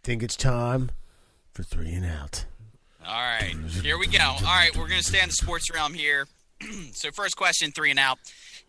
think it's time for 3 and Out. All right, here we go. All right, we're going to stay in the sports realm here. So first question, 3 and Out.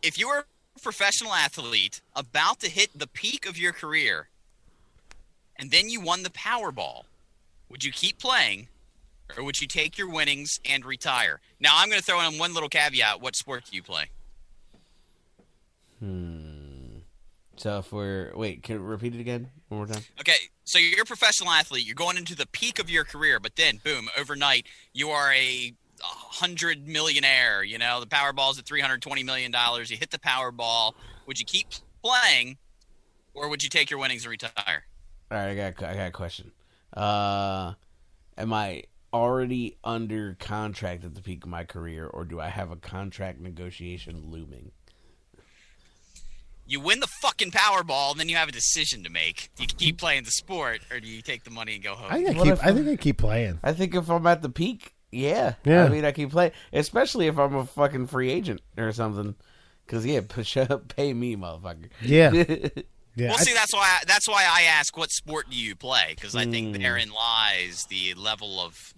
If you were a professional athlete about to hit the peak of your career and then you won the Powerball, would you keep playing or would you take your winnings and retire? Now, I'm going to throw in one little caveat. What sport do you play? So if we're... Wait, can you repeat it again one more time? Okay, so you're a professional athlete. You're going into the peak of your career, but then, boom, overnight, you are a 100 millionaire. You know, the Powerball's at $320 million. You hit the Powerball. Would you keep playing, or would you take your winnings and retire? All right, I got a question. Am I already under contract at the peak of my career, or do I have a contract negotiation looming? You win the fucking Powerball, and then you have a decision to make. Do you keep playing the sport, or do you take the money and go home? I think I keep playing. I think if I'm at the peak, yeah. Yeah. I mean, I keep playing, especially if I'm a fucking free agent or something. Because, yeah, push up, pay me, motherfucker. Yeah. Yeah. Well, see, that's why I ask, what sport do you play? Because I think therein lies the level of,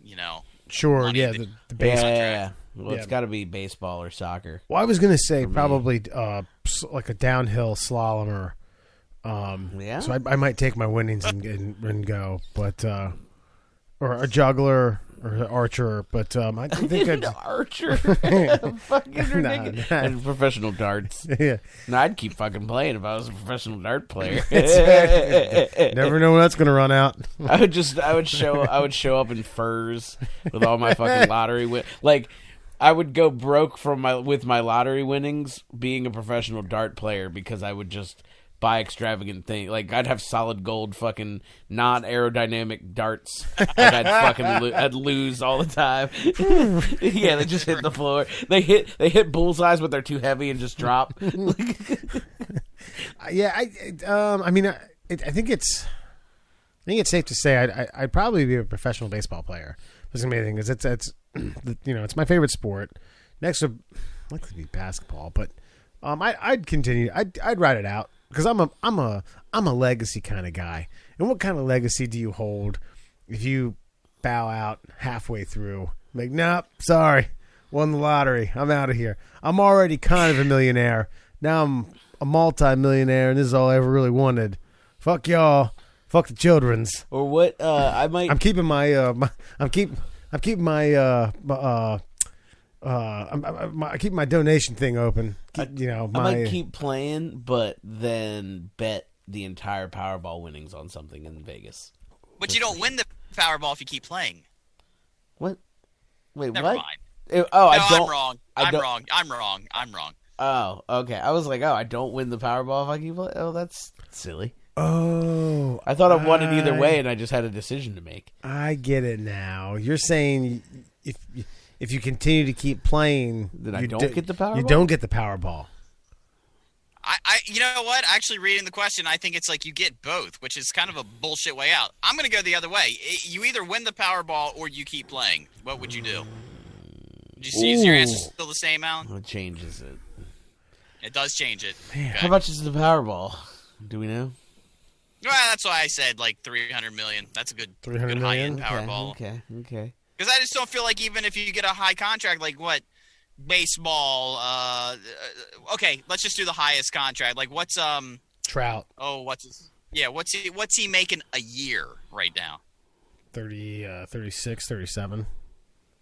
Sure, money yeah, that- the base. Yeah. Well, Yeah. it's got to be baseball or soccer. Well, I was going to say For me. probably like a downhill slalomer. Yeah? So I might take my winnings and go, but or a juggler or an archer. But I think An I'd, archer. Fucking ridiculous. Nah. And professional darts. yeah, No, I'd keep fucking playing if I was a professional dart player. never know when that's going to run out. I would show up in furs with all my fucking lottery like I would go broke with my lottery winnings being a professional dart player because I would just buy extravagant things. Like I'd have solid gold fucking non aerodynamic darts. Like I'd lose all the time. Yeah, they just hit the floor. They hit bullseyes, but they're too heavy and just drop. Yeah, I mean, I think it's safe to say I'd probably be a professional baseball player. That's amazing because it's it's my favorite sport. Next would likely be basketball, but I'd continue. I'd ride it out because I'm a legacy kind of guy. And what kind of legacy do you hold if you bow out halfway through? Like, nope, sorry, won the lottery. I'm out of here. I'm already kind of a millionaire. Now I'm a multi-millionaire, and this is all I ever really wanted. Fuck y'all. Fuck the children's. Or what? I might. I'm keeping my. I'm keeping my. I keep my donation thing open. I might keep playing, but then bet the entire Powerball winnings on something in Vegas. But you don't win the Powerball if you keep playing. What? Wait, Never what? mind. I No, don't. I'm wrong. I'm wrong. Oh, okay. I was like, I don't win the Powerball if I keep playing. Oh, that's silly. Oh, I thought I won it either way, and I just had a decision to make. I get it now. You're saying if you continue to keep playing, Then I don't get the Powerball? You don't get the Powerball. You know what? Actually, reading the question, I think it's like you get both, which is kind of a bullshit way out. I'm going to go the other way. You either win the Powerball or you keep playing. What would you do? Would you see, is your answer still the same, Alan? It changes it. It does change it. Man. Okay. How much is the Powerball? Do we know? Well, that's why I said like $300 million. That's a good 300 good high-end million? Powerball. Okay. Because I just don't feel like even if you get a high contract, like what baseball. Okay, let's just do the highest contract. Like what's Trout, what's he making a year right now? 36, 37.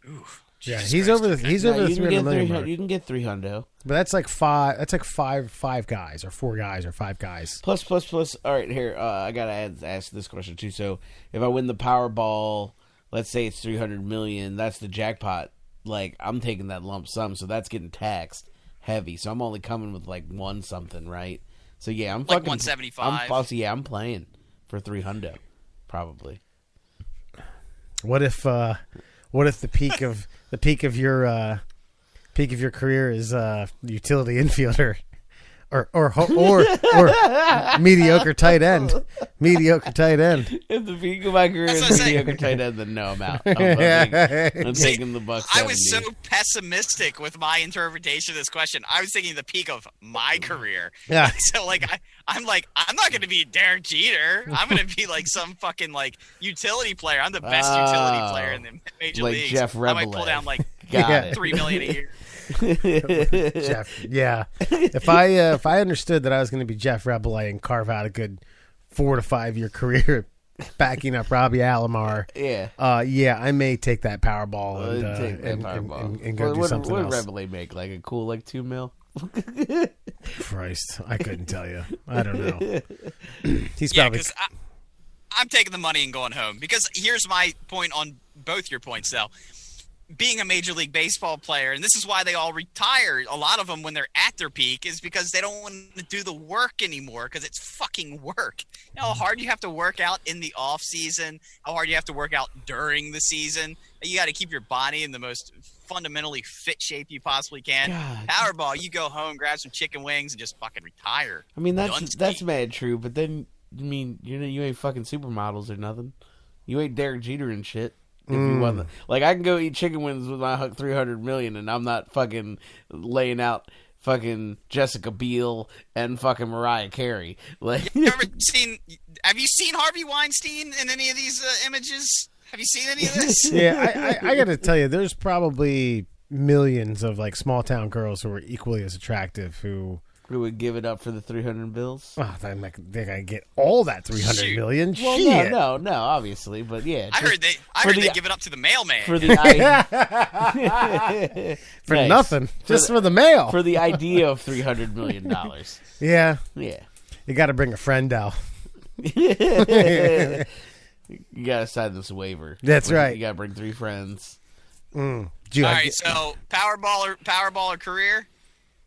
Oof. Yeah, Jesus he's Christ. over the he's over the 300 million mark. You can get 300. But that's like five. That's like five guys, or four guys, or five guys. Plus. All right, here I gotta ask this question too. So if I win the Powerball, let's say it's 300 million, that's the jackpot. Like I'm taking that lump sum, so that's getting taxed heavy. So I'm only coming with like one something, right? So yeah, I'm Like fucking 175. I'm playing for 300, probably. What if the peak of your career is utility infielder? or mediocre tight end. Mediocre tight end. If the peak of my career That's is what I'm saying. mediocre tight end, then no, I'm out. I'm taking the Bucks. I was 70. so pessimistic with my interpretation of this question. I was thinking the peak of my career. Yeah. So like I'm like, I'm not gonna be Derek Jeter. I'm gonna be like some fucking like utility player. I'm the best utility player in the major like leagues. Jeff I might pull Rebelez. down like Got Yeah. it. $3 million a year. Jeff, yeah. If I understood that I was going to be Jeff Rebelay and carve out a good 4 to 5 year career backing up Robbie Alomar, Yeah. I may take that Powerball and, Take that and, Powerball. and go do something what else. What Rebelay make? Like a cool like $2 million? Christ, I couldn't tell you. I don't know. He's Yeah, probably because I'm taking the money and going home. Because here's my point on both your points, though. Being a Major League Baseball player, and this is why they all retire, a lot of them when they're at their peak, is because they don't want to do the work anymore because it's fucking work. You know how hard you have to work out in the off season, how hard you have to work out during the season. You got to keep your body in the most fundamentally fit shape you possibly can. God. Powerball, you go home, grab some chicken wings, and just fucking retire. I mean, that's Dunsky. mad true, but then, I mean, you ain't fucking supermodels or nothing. You ain't Derek Jeter and shit. If you won like, I can go eat chicken wings with my $300 million, and I'm not fucking laying out fucking Jessica Biel and fucking Mariah Carey. Like, Have you seen Harvey Weinstein in any of these images? Have you seen any of this? Yeah, I got to tell you, there's probably millions of like small town girls who are equally as attractive who would give it up for the 300 bills? oh, they gotta get all that 300 Shoot. million. Well, Shit. no, obviously, but yeah. I heard they give it up to the mailman. for the idea, for Nice. nothing, just the- for the mail. for the idea of $300 million. Yeah, Yeah. you got to bring a friend out. You gotta sign this waiver. That's right. You gotta bring 3 friends. Gee, All I right, get- so Powerball or career,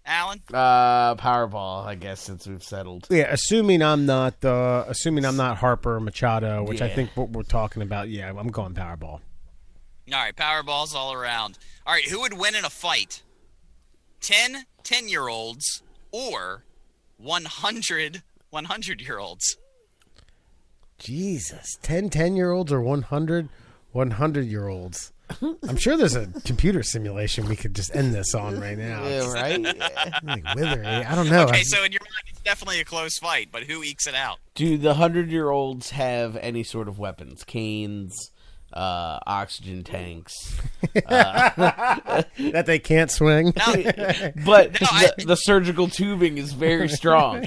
Alan? Powerball, I guess, since we've settled. yeah, assuming I'm not Harper Machado, which I Yeah. think what we're talking about. Yeah, I'm going Powerball. All right, Powerball's all around. All right, who would win in a fight? 10-year-olds or 100-year-olds? Jesus, 10-year-olds or 100-year-olds. I'm sure there's a computer simulation we could just end this on right now. Yeah, right? Like Wither, I don't know. Okay, so in your mind, it's definitely a close fight, but who ekes it out? Do the 100-year-olds have any sort of weapons? Canes, oxygen tanks? that they can't swing. No, But I- the surgical tubing is very strong.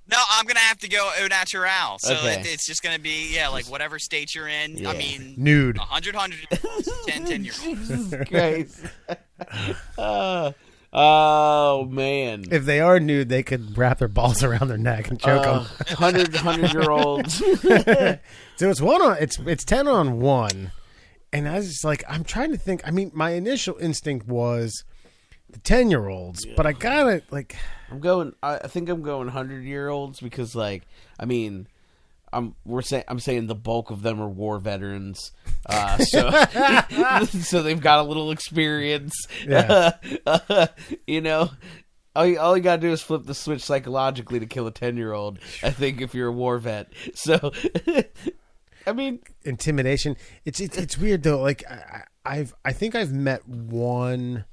no, I'm gonna have to go au naturel. So Okay. it's just gonna be like whatever state you're in. Yeah. I mean, Nude. 100, 10-year-olds. Jesus Christ. Oh, man. If they are nude, they could wrap their balls around their neck and choke them. 100-year-olds. So it's 10 on 1, and I was just like, I'm trying to think. I mean, my initial instinct was the 10-year-olds, but I gotta like. I think I'm going 100-year-olds because, like, I mean, I'm saying the bulk of them are war veterans, so so they've got a little experience. Yeah. You know, all you gotta do is flip the switch psychologically to kill a 10-year-old. I think if you're a war vet, so I mean, Intimidation. It's weird though. Like I think I've met one,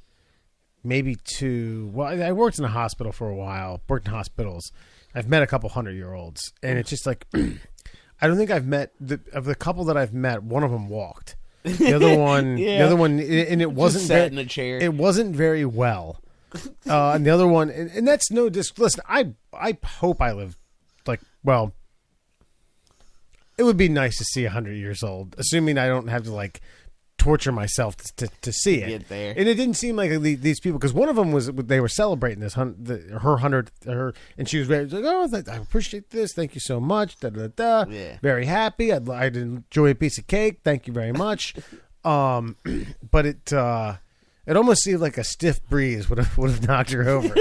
maybe two. Well, I worked in a hospital for a while. Worked in hospitals. I've met a couple 100-year-olds, and it's just like I don't think I've met of the couple that I've met. One of them walked. The other one, Yeah. the other one, and it wasn't sat very, in a chair. It wasn't very well. And the other one, and that's no disc. Listen, I hope I live like well. It would be nice to see 100 years old, assuming I don't have to like torture myself to see it. Get there. And it didn't seem like these people, because one of them they were celebrating this her 100th, and she was very like, oh, I appreciate this, thank you so much, da da da. Yeah. Very happy. I'd enjoy a piece of cake. Thank you very much. But it almost seemed like a stiff breeze would have knocked her over.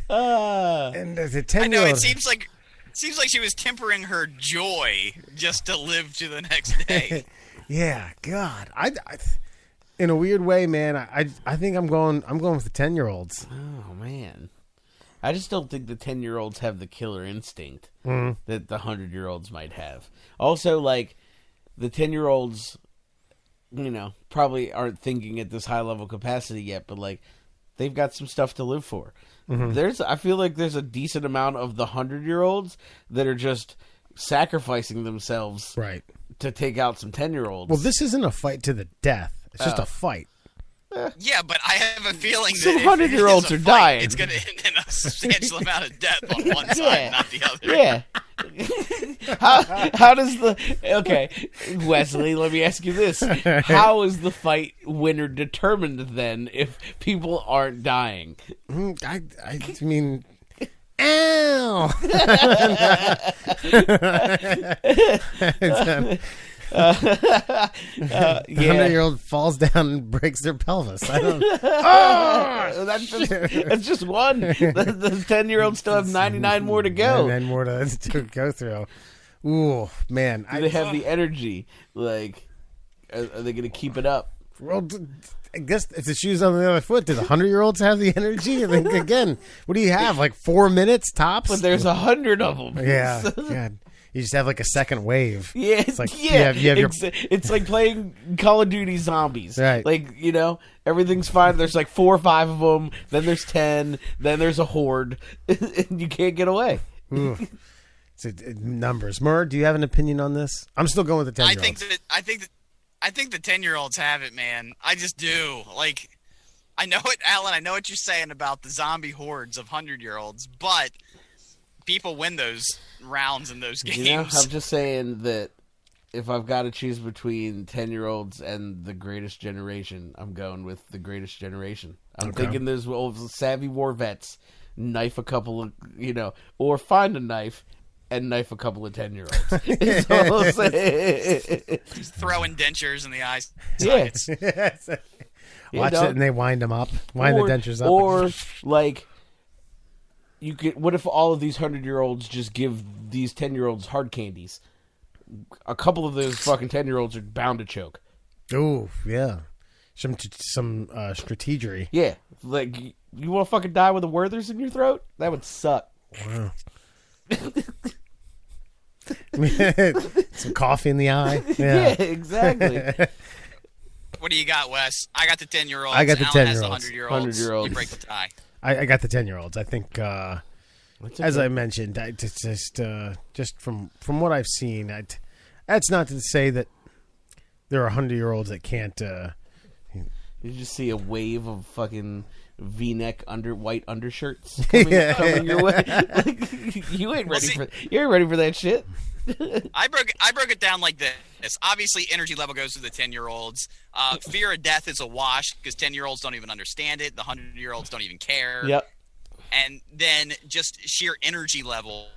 And the 10-year-old, I know it seems like she was tempering her joy just to live to the next day. yeah, God, in a weird way, man, I think I'm going with the 10-year-olds. Oh man, I just don't think the 10-year-olds have the killer instinct that the 100-year-olds might have. Also, like the 10-year-olds, probably aren't thinking at this high level capacity yet, but like they've got some stuff to live for. I feel like there's a decent amount of the 100-year-olds that are just sacrificing themselves Right. to take out some 10-year-olds. Well, this isn't a fight to the death. It's just a fight. Yeah, but I have a feeling Some that 100-year-olds are dying. It's going to end in a substantial amount of death on one side, not the other. Yeah. How does Wesley, let me ask you this. How is the fight winner determined then if people aren't dying? I mean, ow! Yeah. 100-year-old falls down and breaks their pelvis. I don't. That's just one. The 10-year-olds still have 99 more to go. 99 more to go through. Ooh, man. Do they have the energy? Like, are they going to keep it up? Well, I guess if the shoe's on the other foot, do the 100-year-olds have the energy? I think, again, what do you have, like 4 minutes tops? But there's 100 of them. Yeah, God. You just have like a second wave. Yeah, It's like, yeah. you have your- It's like playing Call of Duty Zombies. Right. Like, everything's fine. There's like 4 or 5 of them. Then there's 10. Then there's a horde. And you can't get away. Ooh. Numbers. Murr, do you have an opinion on this? I'm still going with the 10-year-olds. I think the 10-year-olds have it, man. I just do. Like, I know it, Alan. I know what you're saying about the zombie hordes of 100-year-olds, but people win those rounds in those games. I'm just saying that if I've got to choose between 10-year-olds and the greatest generation, I'm going with the greatest generation. I'm thinking those old savvy war vets knife a couple of, or find a knife and knife a couple of 10-year-olds. Is all I'm saying. Just throwing dentures in the eyes. Yeah. Watch it and they wind them up. Wind the dentures up. Or, like, what if all of these 100-year-olds just give these 10-year-olds hard candies? A couple of those fucking 10-year-olds are bound to choke. Ooh, yeah. Some strategery. Yeah. Like, you want to fucking die with a Werther's in your throat? That would suck. Wow. Some coffee in the eye. Yeah, exactly. What do you got, Wes? I got the 10-year-olds. I got the Alan has 10-year-olds. the 100-year-olds. 100-year-olds. You break the tie. I got the 10-year-olds. I think, as I mentioned, just from what I've seen, that's not to say that there are 100-year-olds that can't. You just see a wave of fucking V-neck white undershirts coming your way. Like, you ain't ready for that shit. I broke it down like this. Obviously, energy level goes to the 10-year-olds. Fear of death is a wash because 10-year-olds don't even understand it. The 100-year-olds don't even care. Yep. And then just sheer energy level.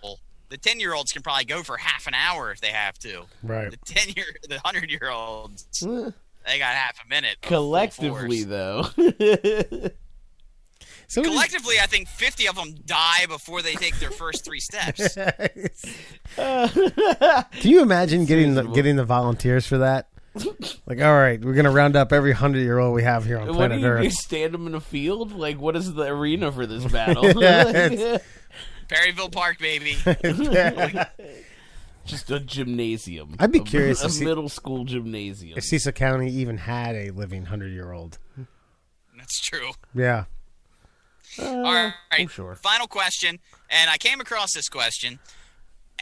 The 10-year-olds can probably go for half an hour if they have to. Right. The 100-year-olds, they got half a minute. Collectively, though. Collectively, I think 50 of them die before they take their first 3 steps. Can you imagine getting the volunteers for that? Like, all right, we're gonna round up every 100-year-old we have here on planet Earth. You stand them in a field? Like, what is the arena for this battle? Perryville Park, baby. Just a gymnasium. I'd be curious A to see middle school gymnasium. if Cecil County even had a living 100-year-old. That's true. Yeah. All right. I'm sure. Final question. And I came across this question,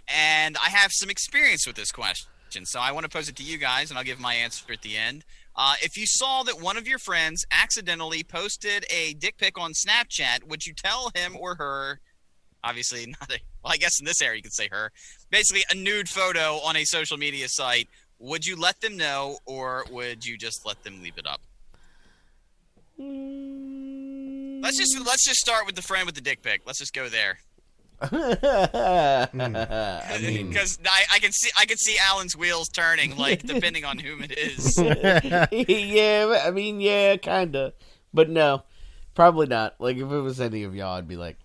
and I have some experience with this question. So I want to pose it to you guys, and I'll give my answer at the end. If you saw that one of your friends accidentally posted a dick pic on Snapchat, would you tell him or her, obviously not well, I guess in this area you could say her, basically a nude photo on a social media site, would you let them know, or would you just let them leave it up? Let's just start with the friend with the dick pic. Let's just go there. I mean, Because I can see Alan's wheels turning, like depending on whom it is. yeah, I mean, yeah, kinda, but no, probably not. Like if it was any of y'all, I'd be like,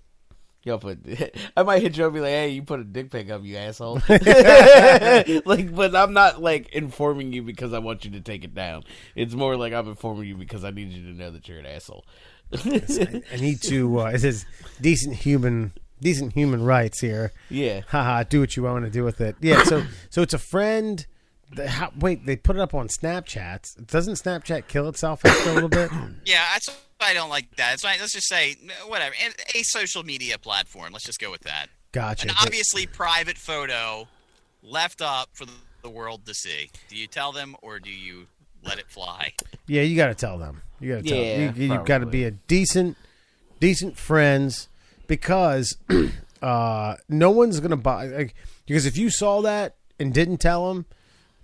I might hit you up and be like, hey, you put a dick pic up, you asshole. Like, but I'm not like informing you because I want you to take it down. It's more like I'm informing you because I need you to know that you're an asshole. I need to. It says decent human rights here. Yeah. Haha. Do what you want to do with it. Yeah. So it's a friend. Wait, they put it up on Snapchat. Doesn't Snapchat kill itself after a little bit? Yeah, that's why I don't like that. It's like, let's just say whatever, a social media platform. Let's just go with that. Gotcha. An obviously private photo left up for the world to see. Do you tell them or do you let it fly? Yeah, you got to tell them. You got to tell them. You've got to be a decent friends because no one's gonna buy. Like, because if you saw that and didn't tell them,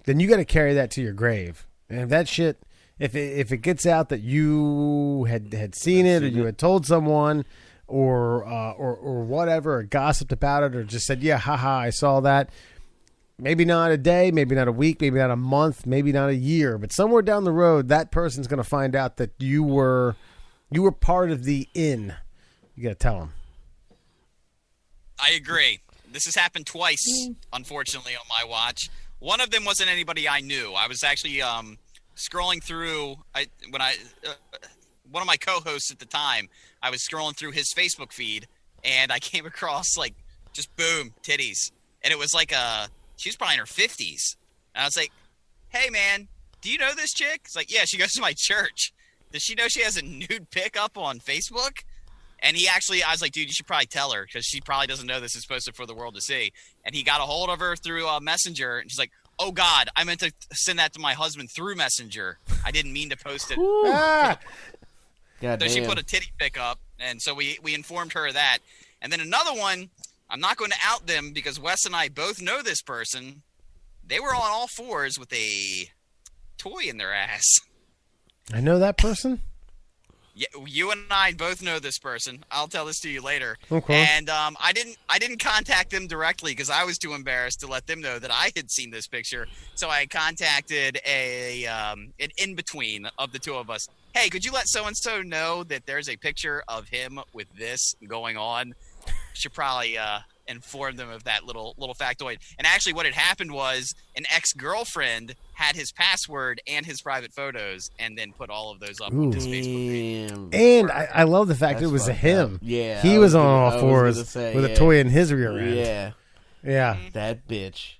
then you got to carry that to your grave. And if that shit, if it gets out that you had seen it or you had told someone or whatever, or gossiped about it, or just said, yeah, haha, I saw that. Maybe not a day, maybe not a week, maybe not a month, maybe not a year, but somewhere down the road, that person's going to find out that you were part of the in. You got to tell them. I agree. This has happened twice, unfortunately, on my watch. One of them wasn't anybody I knew. I was actually scrolling through. One of my co-hosts at the time, I was scrolling through his Facebook feed, and I came across like just boom titties, and it was like she was probably in her 50s, and I was like, "Hey man, do you know this chick?" It's like, "Yeah, she goes to my church." Does she know she has a nude pic up on Facebook? And I was like, dude, you should probably tell her because she probably doesn't know this is posted for the world to see. And he got a hold of her through Messenger, and she's like, oh, God, I meant to send that to my husband through Messenger. I didn't mean to post it. So she put a titty pic up, and so we informed her of that. And then another one, I'm not going to out them because Wes and I both know this person. They were on all fours with a toy in their ass. I know that person? Yeah, you and I both know this person. I'll tell this to you later. Okay. And I didn't contact them directly because I was too embarrassed to let them know that I had seen this picture. So I contacted an in between of the two of us. Hey, could you let so and so know that there's a picture of him with this going on? Should probably inform them of that little factoid. And actually, what had happened was an ex-girlfriend had his password and his private photos, and then put all of those up on his Facebook page. And I love the fact it was a him. Yeah, he was on all fours with a toy in his rear end. Yeah, yeah. That bitch.